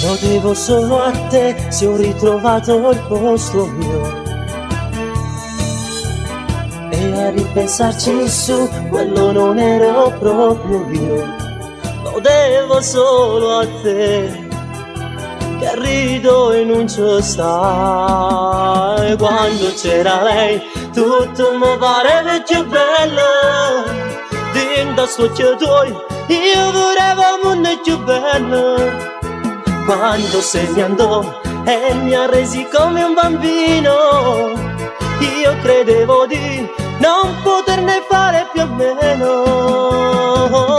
Lo devo solo a te se ho ritrovato il posto mio. E a ripensarci su, quello non ero proprio io. Lo devo solo a te, che rido e non ci stai. Quando c'era lei tutto mi pareva più bello. Dentro sto occhio tuoi io volevo un mondo più bello. Quando se ne andò e mi ha resi come un bambino, io credevo di non poterne fare più o meno.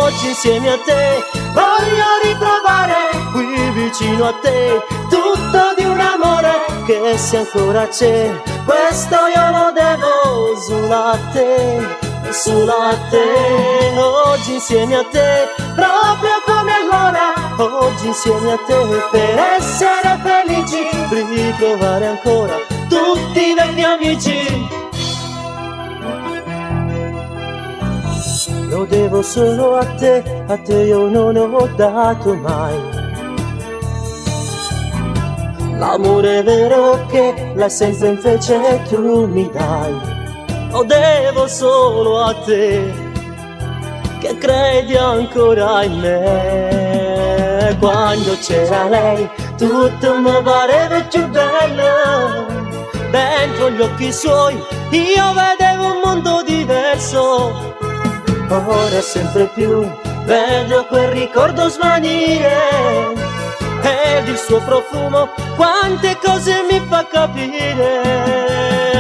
Oggi insieme a te voglio ritrovare qui vicino a te tutto di un amore che se ancora c'è, questo io lo devo solo a te, solo a te. Oggi insieme a te, proprio come allora, oggi insieme a te per essere felici, ritrovare ancora tutti i vecchi amici. Lo devo solo a te io non ho dato mai l'amore vero che la sempre invece tu mi dai. Lo devo solo a te, che credi ancora in me. Quando c'era lei tutto mi pareva più bello. Dentro gli occhi suoi io vedevo un mondo diverso. Ora sempre più vedo quel ricordo svanire, ed il suo profumo quante cose mi fa capire.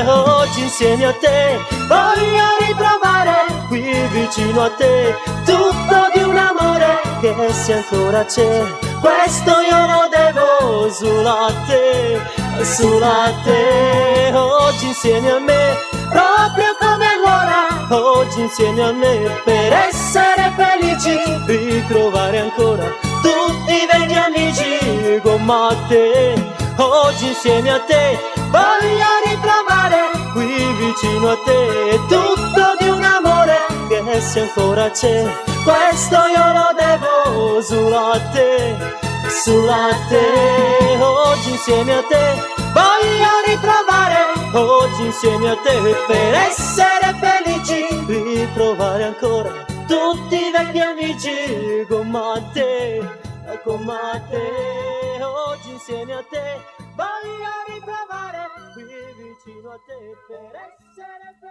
Oggi insieme a te voglio ritrovare qui vicino a te tutto di un amore che se ancora c'è, questo io lo devo solo a te, solo a te. Oggi insieme a me, proprio come allora, oggi insieme a me per essere felici, ritrovare ancora tutti i vecchi amici come te. Oggi insieme a te voglio ritrovare qui vicino a te tutto di un amore che se ancora c'è, questo io lo devo solo a te, solo a te. Oggi insieme a te voglio ritrovare, oggi insieme a te per essere felici, ritrovare ancora tutti i vecchi amici come te, come te. Oggi insieme a te voglio ritrovare qui vicino a te per essere felici.